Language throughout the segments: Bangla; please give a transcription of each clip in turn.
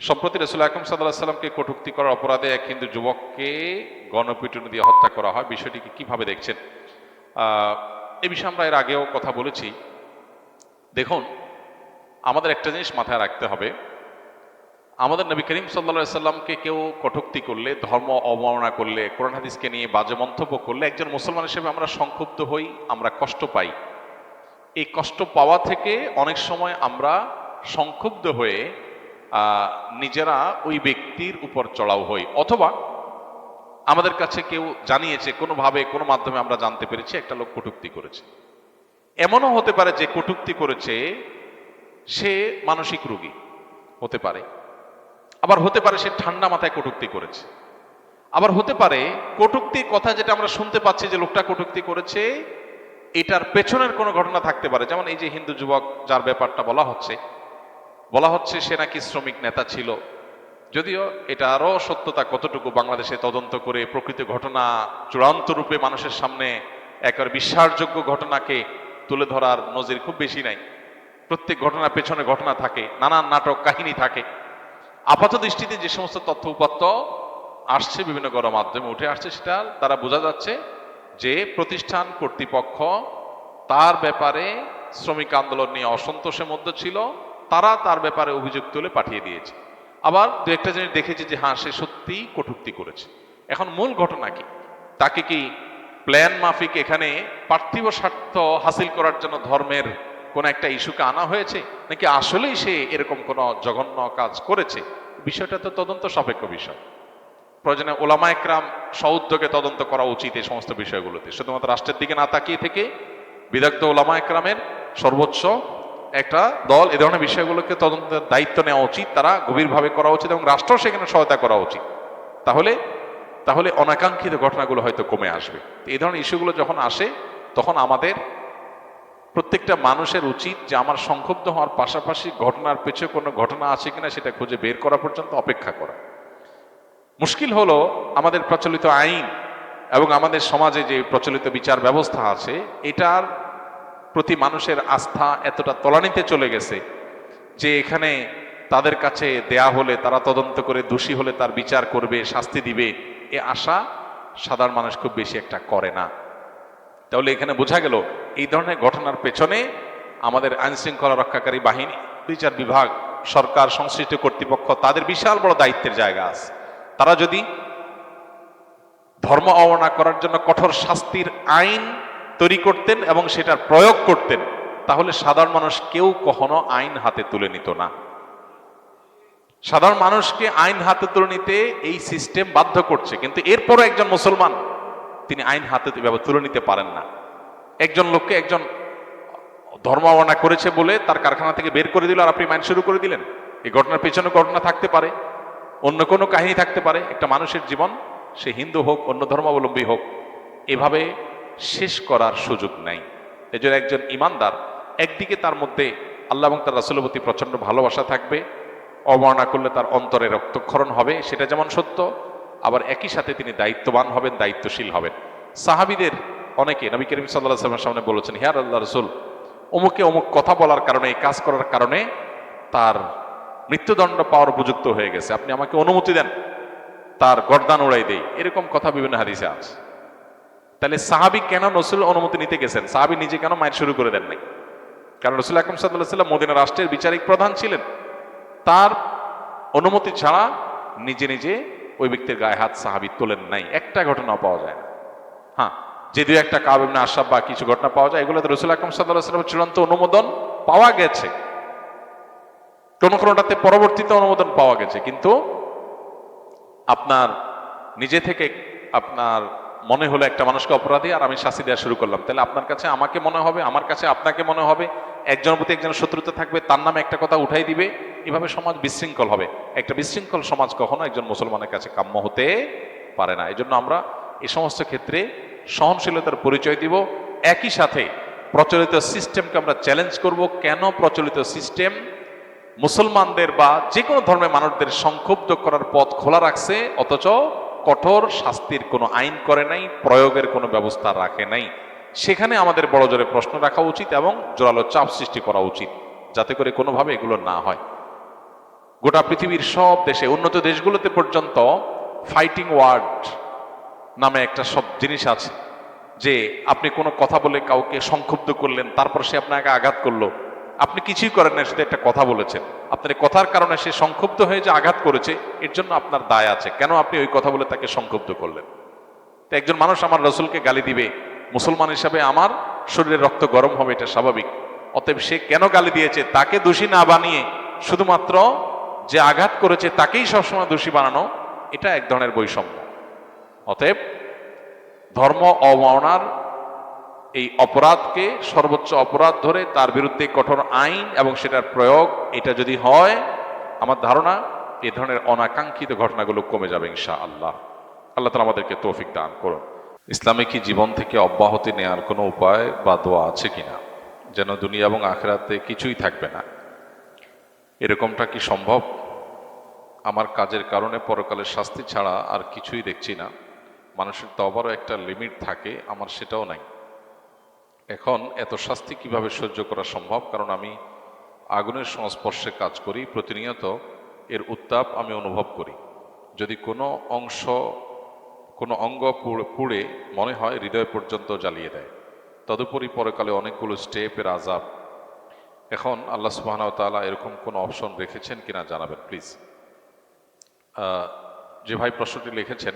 সম্প্রতি রাসূল আকরাম সাল্লাল্লাহু আলাইহি সাল্লামকে কটূক্তি করার অপরাধে এক হিন্দু যুবককে গণপিটুনি দিয়ে হত্যা করা হয়। বিষয়টিকে কিভাবে দেখছেন? এই বিষয়ে আমরা এর আগেও কথা বলেছি। দেখুন, আমাদের একটা জিনিস মাথায় রাখতে হবে, আমাদের নবী করিম সাল্লাল্লাহু আলাইহি সাল্লামকে কেউ কটূক্তি করলে, ধর্ম অবমাননা করলে, কোরআন হাদিসকে নিয়ে বাজে মন্তব্য করলে একজন মুসলমান হিসেবে আমরা সংক্ষুব্ধ হই, আমরা কষ্ট পাই। এই কষ্ট পাওয়া থেকে অনেক সময় আমরা সংক্ষুব্ধ হয়ে নিজেরা ওই ব্যক্তির উপর চড়াও হই, অথবা আমাদের কাছে কেউ জানিয়েছে, কোনোভাবে কোনো মাধ্যমে আমরা জানতে পেরেছি একটা লোক কটূক্তি করেছে। এমনও হতে পারে যে কটূক্তি করেছে সে মানসিক রোগী হতে পারে, আবার হতে পারে সে ঠান্ডা মাথায় কটূক্তি করেছে, আবার হতে পারে কটূক্তির কথা যেটা আমরা শুনতে পাচ্ছি যে লোকটা কটূক্তি করেছে এটার পেছনের কোনো ঘটনা থাকতে পারে। যেমন এই যে হিন্দু যুবক যার ব্যাপারটা বলা হচ্ছে সে নাকি শ্রমিক নেতা ছিল, যদিও এটা আরও সত্যতা কতটুকু বাংলাদেশে তদন্ত করে প্রকৃত ঘটনা চূড়ান্ত রূপে মানুষের সামনে একেবারে বিশ্বাসযোগ্য ঘটনাকে তুলে ধরার নজির খুব বেশি নাই। প্রত্যেক ঘটনার পেছনে ঘটনা থাকে, নানান নাটক কাহিনী থাকে। আপাত দৃষ্টিতে যে সমস্ত তথ্য উপাত্ত আসছে, বিভিন্ন গণমাধ্যমে উঠে আসছে, সেটা দ্বারা বোঝা যাচ্ছে যে প্রতিষ্ঠান কর্তৃপক্ষ তার ব্যাপারে শ্রমিক আন্দোলন নিয়ে অসন্তোষের মধ্যে ছিল, তারা তার ব্যাপারে অভিযোগ তুলে পাঠিয়ে দিয়েছে। আবার দু একটা জিনিস দেখেছি যে হ্যাঁ, সে সত্যিই কটূক্তি করেছে। এখন মূল ঘটনা কি? তাকে কি প্ল্যান মাফিক এখানে পার্থিব স্বার্থ হাসিল করার জন্য ধর্মের কোন একটা ইস্যুকে আনা হয়েছে, নাকি আসলেই সে এরকম কোন জঘন্য কাজ করেছে? বিষয়টা তো তদন্ত সাপেক্ষ বিষয়। প্রয়োজনে ওলামা একরাম সউদ্যোগে তদন্ত করা উচিত এই সমস্ত বিষয়গুলোতে, শুধুমাত্র রাষ্ট্রের দিকে না তাকিয়ে থেকে বিদগ্ধ ওলামা একরামের সর্বোচ্চ একটা দল এ ধরনের বিষয়গুলোকে তদন্তের দায়িত্ব নেওয়া উচিত, তারা গভীরভাবে করা উচিত এবং রাষ্ট্র সেখানে সহায়তা করা উচিত। তাহলে অনাকাঙ্ক্ষিত ঘটনাগুলো হয়তো কমে আসবে। এই ধরনের ইস্যুগুলো যখন আসে তখন আমাদের প্রত্যেকটা মানুষের উচিত যে আমার সংক্ষুব্ধ হওয়ার পাশাপাশি ঘটনার পেছনে কোনো ঘটনা আছে কিনা সেটা খুঁজে বের করা পর্যন্ত অপেক্ষা করা। মুশকিল হলো আমাদের প্রচলিত আইন এবং আমাদের সমাজে যে প্রচলিত বিচার ব্যবস্থা আছে এটার প্রতি মানুষের আস্থা এতটা তলানিতে চলে গেছে যে এখানে তাদের কাছে দেয়া হলে তারা তদন্ত করে দোষী হলে তার বিচার করবে, শাস্তি দিবে, এ আশা সাধারণ মানুষ খুব বেশি একটা করে না। তাহলে এখানে বোঝা গেল এই ধরনের ঘটনার পেছনে আমাদের আইন শৃঙ্খলা রক্ষাকারী বাহিনী, বিচার বিভাগ, সরকার, সংশ্লিষ্ট কর্তৃপক্ষ তাদের বিশাল বড় দায়িত্বের জায়গা আছে। তারা যদি ধর্ম অবমাননা করার জন্য কঠোর শাস্তির আইন তৈরি করতেন এবং সেটার প্রয়োগ করতেন, তাহলে সাধারণ মানুষ কেউ কখনো আইন হাতে তুলে নিত না। সাধারণ মানুষকে আইন হাতে তুলে নিতে এই সিস্টেম বাধ্য করছে, কিন্তু এরপরও একজন মুসলমান তিনি আইন হাতে তুলে নিতে পারেন না। একজন লোককে একজন ধর্ম অবমাননা করেছে বলে তার কারখানা থেকে বের করে দিল আর আপনি মাইন শুরু করে দিলেন। এই ঘটনার পেছনে ঘটনা থাকতে পারে, অন্য কোনো কাহিনী থাকতে পারে। একটা মানুষের জীবন, সে হিন্দু হোক অন্য ধর্মাবলম্বী হোক, এভাবে শেষ করার সুযোগ নাই। এজন্য একজন ইমানদার একদিকে তার মধ্যে আল্লাহ এবং তার রাসূলের প্রতি প্রচন্ড ভালোবাসা থাকবে, অবমাননা করলে তার অন্তরে রক্তক্ষরণ হবে, সেটা যেমন সত্য, আবার একই সাথে তিনি দায়িত্ববান হবেন, দায়িত্বশীল হবেন। সাহাবীদের অনেকে নবী করিম সাল্লাল্লাহু আলাইহি ওয়াসাল্লামের সামনে বলেছেন, হে আল্লাহর রাসূল, অমুকে অমুক কথা বলার কারণে, এই কাজ করার কারণে তার মৃত্যুদণ্ড পাওয়ার উপযুক্ত হয়ে গেছে, আপনি আমাকে অনুমতি দেন তার গর্দান উড়াই দেই। এরকম কথা বিভিন্ন হাদিসে আছে। তাহলে সাহাবী কেন রাসূল অনুমতি নিতে গেছেন? সাহাবী নিজে কেন মায়ের শুরু করে দেন নাই? কারণ রাসূল আকরাম সাল্লাল্লাহু আলাইহি ওয়াসাল্লাম মদিনা রাষ্ট্রের বিচারিক প্রধান ছিলেন। তার অনুমতি ছাড়া নিজে নিজে ওই ব্যক্তির গায়ে হাত সাহাবী তোলেন নাই। একটা ঘটনা পাওয়া যায় না। হ্যাঁ, যে দুই একটা কাব ইবনে আশরাফ বা কিছু ঘটনা পাওয়া যায়, এগুলোতে রাসূল আকরাম সাল্লাল্লাহু আলাইহি ওয়াসাল্লামের চূড়ান্ত অনুমোদন পাওয়া গেছে, কোনোটাতে পরবর্তীতে অনুমোদন পাওয়া গেছে, কিন্তু আপনার নিজে থেকে আপনার মনে হলো একটা মানুষকে অপরাধী আর আমি শাস্তি দেওয়া শুরু করলাম, তাহলে আপনার কাছে আমাকে মনে হবে, আমার কাছে আপনাকে মনে হবে, একজনের প্রতি একজনের শত্রুতা থাকবে, তার নামে একটা কথা উঠাই দিবে, এভাবে সমাজ বিশৃঙ্খল হবে। একটা বিশৃঙ্খল সমাজ কখনো একজন মুসলমানের কাছে কাম্য হতে পারে না। এই জন্য আমরা এই সমস্ত ক্ষেত্রে সহনশীলতার পরিচয় দিব, একই সাথে প্রচলিত সিস্টেমকে আমরা চ্যালেঞ্জ করব। কেন প্রচলিত সিস্টেম মুসলমানদের বা যে কোনো ধর্মের মানুষদের সংক্ষুব্ধ করার পথ খোলা রাখছে, অথচ কঠোর শাস্তির কোনো আইন করে নাই, প্রয়োগের কোনো ব্যবস্থা রাখে নাই? সেখানে আমাদের বড় জোরে প্রশ্ন রাখা উচিত এবং জোরালো চাপ সৃষ্টি করা উচিত, যাতে করে কোনোভাবে এগুলো না হয়। গোটা পৃথিবীর সব দেশে, উন্নত দেশগুলোতে পর্যন্ত ফাইটিং ওয়ার্ড নামে একটা সব জিনিস আছে, যে আপনি কোনো কথা বলে কাউকে সংক্ষুব্ধ করলেন, তারপর সে আপনাকে আঘাত করলো, আপনি কিছুই করেন না, শুধু একটা কথা বলেছেন, আপনার এই কথার কারণে সে সংক্ষুব্ধ হয়ে যে আঘাত করেছে, এর জন্য আপনার দায় আছে। কেন আপনি ওই কথা বলে তাকে সংক্ষুব্ধ করলেন? তো একজন মানুষ আমার রসুলকে গালি দিবে, মুসলমান হিসাবে আমার শরীরের রক্ত গরম হবে, এটা স্বাভাবিক। অতএব সে কেন গালি দিয়েছে তাকে দোষী না বানিয়ে শুধুমাত্র যে আঘাত করেছে তাকেই সবসময় দোষী বানানো, এটা এক ধরনের বৈষম্য। অতএব ধর্ম অবমাননার এই অপরাধকে সর্বোচ্চ অপরাধ ধরে তার বিরুদ্ধে কঠোর আইন এবং সেটার প্রয়োগ, এটা যদি হয়, আমার ধারণা এই ধরনের অনাকাঙ্ক্ষিত ঘটনাগুলো কমে যাবে ইনশাআল্লাহ। আল্লাহ তাআলা আমাদেরকে তৌফিক দান করুন। ইসলামে কি জীবন থেকে অব্যাহতি নেওয়ার কোনো উপায় বা দোয়া আছে কিনা, যেন দুনিয়া এবং আখিরাতে কিছুই থাকবে না, এরকমটা কি সম্ভব? আমার কাজের কারণে পরকালের শাস্তি ছাড়া আর কিছুই দেখছি না। মানুষের তওবারও একটা লিমিট থাকে, আমার সেটাও নাই। এখন এত শাস্তি কিভাবে সহ্য করা সম্ভব? কারণ আমি আগুনের সংস্পর্শে কাজ করি, প্রতিনিয়ত এর উত্তাপ আমি অনুভব করি। যদি কোনো অংশ, কোনো অঙ্গ পুড়ে মনে হয় হৃদয় পর্যন্ত জ্বালিয়ে দেয়। তদুপরি পরকালে অনেকগুলো স্টেপের আযাব। এখন আল্লাহ সুবহানাহু ওয়া তাআলা এরকম কোনো অপশন রেখেছেন কিনা জানাবেন প্লিজ। যে ভাই প্রশ্নটি লিখেছেন,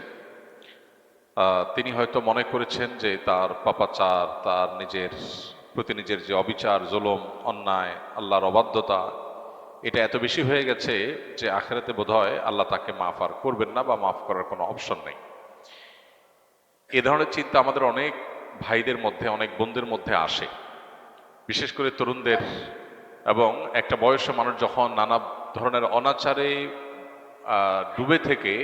তিনি হয়তো মনে করেছেন যে তার পাপাচার, তার নিজের যে অবিচার, জুলুম, অন্যায়, আল্লাহর অবাধ্যতা, এটা এত বেশি হয়ে গেছে যে আখিরাতে বোধহয় আল্লাহ তাকে মাফ আর করবেন না, বা মাফ করার কোনো অপশন নেই। এ ধরনের চিন্তা আমাদের অনেক ভাইদের মধ্যে, অনেক বোনদের মধ্যে আসে, বিশেষ করে তরুণদের। এবং একটা বয়সে মানুষ যখন নানা ধরনের অনাচারে ডুবে থেকে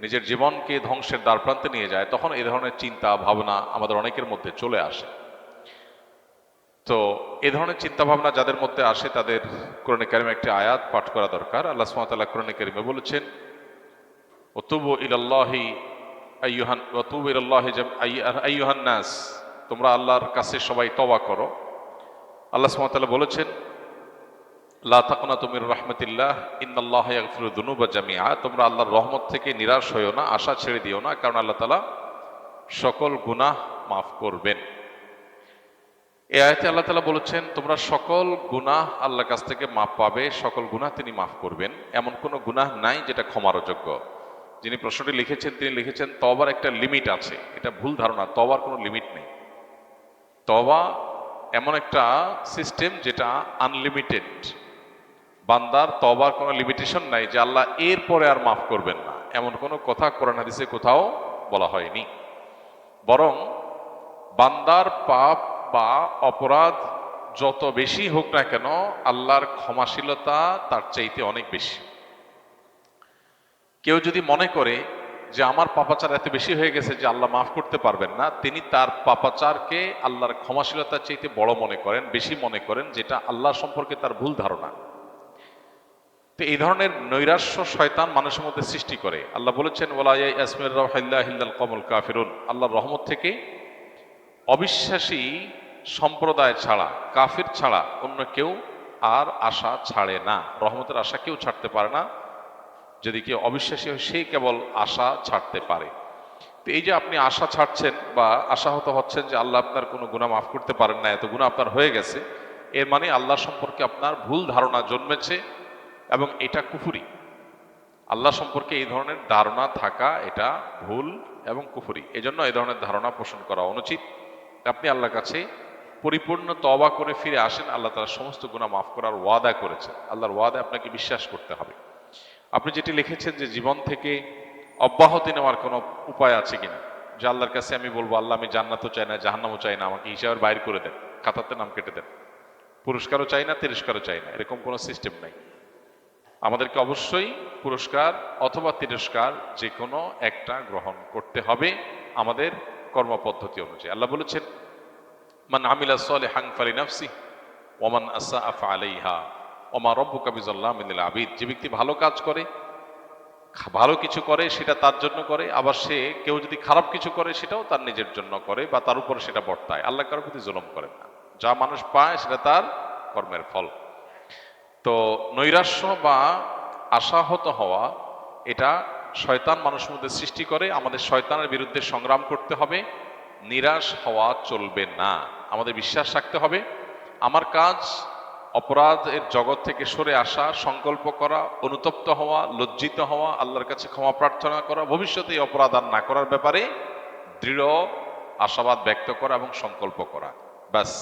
নিজের জীবনকে ধ্বংসের দ্বারপ্রান্তে নিয়ে যায়, তখন এই ধরনের চিন্তা ভাবনা আমাদের অনেকের মধ্যে চলে আসে। তো এ ধরনের চিন্তা ভাবনা যাদের মধ্যে আসে তাদের কোরআনে কারিমে একটি আয়াত পাঠ করা দরকার। আল্লাহ সুবহানাহু ওয়া তাআলা কোরআনে কারিমে বলেছেন, ওয়াতুবু ইলাল্লাহি আইয়ুহান নাস, তোমরা আল্লাহর কাছে সবাই তওবা করো। আল্লাহ সুবহানাহু ওয়া তাআলা বলেছেন, লা তাকনাতু মির রাহমাতিল্লাহ ইন্নাল্লাহা ইয়াগফিরু যুনুবা জামিআ, তোমরা আল্লাহর রহমত থেকে নিরাশ হইও না, আশা ছেড়ে দিও না, কারণ আল্লাহ তাআলা সকল গুনাহ মাফ করবেন। এই আয়াতে আল্লাহ তাআলা বলেছেন তোমরা সকল গুনাহ আল্লাহর কাছ থেকে মাফ পাবে, সকল গুনাহ তিনি মাফ করবেন। এমন কোনো গুনাহ নাই যেটা ক্ষমার অযোগ্য। যিনি প্রশ্নটি লিখেছেন তিনি লিখেছেন তওবার একটা লিমিট আছে। এটা ভুল ধারণা, তওবার কোনো লিমিট নেই। তওবা এমন একটা সিস্টেম যেটা আনলিমিটেড। বান্দার তওবার কোনো লিমিটেশন নাই যে আল্লাহ এর পরে আর মাফ করবেন না, এমন কোনো কথা কোরআন হাদিসে কোথাও বলা হয়নি। বরং বান্দার পাপ বা অপরাধ যত বেশি হোক না কেন, আল্লাহর ক্ষমাশীলতা তার চাইতে অনেক বেশি। কেউ যদি মনে করে যে আমার পাপাচার এত বেশি হয়ে গেছে যে আল্লাহ মাফ করতে পারবেন না, তিনি তার পাপাচারকে আল্লাহর ক্ষমাশীলতার চাইতে বড় মনে করেন, বেশি মনে করেন, যেটা আল্লাহ সম্পর্কে তার ভুল ধারণা। তো এই ধরনের নৈরাশ্য শয়তান মানুষের মধ্যে সৃষ্টি করে। আল্লাহ বলেছেন, ওয়ালা ইয়াসমির রাহিল্লাহ ইল্লাল কওমুল কাফিরুন, আল্লাহর রহমত থেকে অবিশ্বাসী সম্প্রদায় ছাড়া, কাফির ছাড়া অন্য কেউ আর আশা ছাড়ে না। রহমতের আশা কেউ ছাড়তে পারে না। যদি কেউ অবিশ্বাসী হয় সেই কেবল আশা ছাড়তে পারে। তো এই যে আপনি আশা ছাড়ছেন বা আশাহত হচ্ছেন যে আল্লাহ আপনার কোনো গুনাহ মাফ করতে পারেন না, এত গুনাহ আপনার হয়ে গেছে, এর মানে আল্লাহ সম্পর্কে আপনার ভুল ধারণা জন্মেছে, এবং এটা কুফরি। আল্লাহ সম্পর্কে এই ধরনের ধারণা থাকা এটা ভুল এবং কুফরি। এজন্য এই ধরনের ধারণা পোষণ করা অনুচিত। আপনি আল্লাহর কাছে পরিপূর্ণ তওবা করে ফিরে আসেন, আল্লাহ তাআলা সমস্ত গুনাহ মাফ করার ওয়াদা করেছেন। আল্লাহর ওয়াদা আপনাকে বিশ্বাস করতে হবে। আপনি যেটি লিখেছেন যে জীবন থেকে অব্যাহতি নেওয়ার কোনো উপায় আছে কিনা, যে আল্লাহর কাছে আমি বলবো আল্লাহ আমি জান্নাতও চাই না, জাহান্নামও চাই না, আমাকে হিসাবের বাইর করে দেন, খাতাতে নাম কেটে দেন, পুরস্কারও চাই না, তিরস্কারও চাই না, এরকম কোনো সিস্টেম নাই। আমাদেরকে অবশ্যই পুরস্কার অথবা তিরস্কার যে কোনো একটা গ্রহণ করতে হবে আমাদের কর্মপদ্ধতি অনুযায়ী। আল্লাহ বলেছেন, মান আমিলা সালিহান ফালিনাফসিহি ওয়া মান আসাআ ফাআলাইহা ওয়া মা রাব্বুকা বিযাল্লামিন লিল আবিদ। যে ব্যক্তি ভালো কাজ করে, ভালো কিছু করে, সেটা তার জন্য করে, আবার সে কেউ যদি খারাপ কিছু করে সেটাও তার নিজের জন্য করে বা তার উপরে সেটা বর্তায়। আল্লাহ কারোর প্রতি জুলুম করেন না, যা মানুষ পায় সেটা তার কর্মের ফল। তো নৈরাশ্য বা আশাহত হওয়া, এটা শয়তান মানুষের মধ্যে সৃষ্টি করে। আমাদের শয়তানের বিরুদ্ধে সংগ্রাম করতে হবে, নিরাশ হওয়া চলবে না। আমাদের বিশ্বাস রাখতে হবে আমার কাজ অপরাধের জগৎ থেকে সরে আসা, সংকল্প করা, অনুতপ্ত হওয়া, লজ্জিত হওয়া, আল্লাহর কাছে ক্ষমা প্রার্থনা করা, ভবিষ্যতে এই অপরাধ আর না করার ব্যাপারে দৃঢ় আশাবাদ ব্যক্ত করা এবং সংকল্প করা। ব্যাস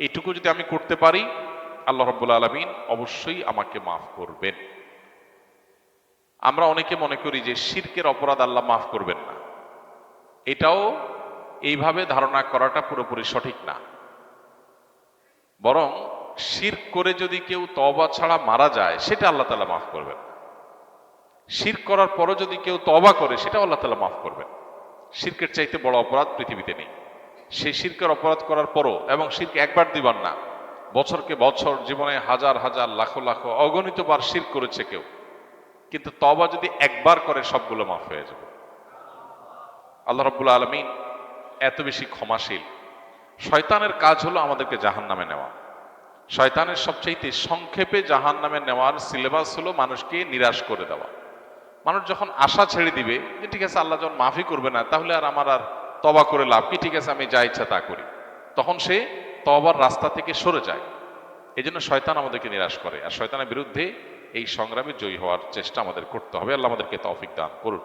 এইটুকু যদি আমি করতে পারি, আল্লাহ রাব্বুল আলামিন অবশ্যই আমাকে মাফ করবেন। আমরা অনেকে মনে করি যে শিরকের অপরাধ আল্লাহ মাফ করবেন না। এটাও এইভাবে ধারণা করাটা পুরোপুরি সঠিক না। বরং শিরক করে যদি কেউ তওবা ছাড়া মারা যায়, সেটা আল্লাহ তাআলা মাফ করবেন। শিরক করার পরও যদি কেউ তওবা করে, সেটাও আল্লাহ তাআলা মাফ করবেন। শিরকের চাইতে বড় অপরাধ পৃথিবীতে নেই। সেই শিরকের অপরাধ করার পরও, এবং শিরক একবার দুইবার না, বছরকে বছর, জীবনে হাজার হাজার লাখো লাখো অগণিত বার শিরক করেছে কেউ, কিন্তু তওবা যদি একবার করে, সবগুলো মাফ হয়ে যাবে। আল্লাহ রাব্বুল আলামিন এত বেশি ক্ষমাশীল। শয়তানের কাজ হলো আমাদেরকে জাহান্নামে নেওয়া। শয়তানের সবচাইতে সংক্ষেপে জাহান্নামে নেওয়ার সিলেবাস হলো মানুষকে নিরাশ করে দেওয়া। মানুষ যখন আশা ছেড়ে দিবে যে ঠিক আছে আল্লাহ যখন মাফই করবে না, তাহলে আমার আর তওবা করে লাভ কি, ঠিক আছে আমি যা ইচ্ছা তা করি, তখন সে তওবার রাস্তা থেকে সরে যায়। এই জন্য শয়তান আমাদেরকে নিরাশ করে, আর শয়তানের বিরুদ্ধে এই সংগ্রামে জয়ী হওয়ার চেষ্টা আমাদের করতে হবে। আল্লাহ আমাদেরকে তৌফিক দান করুন।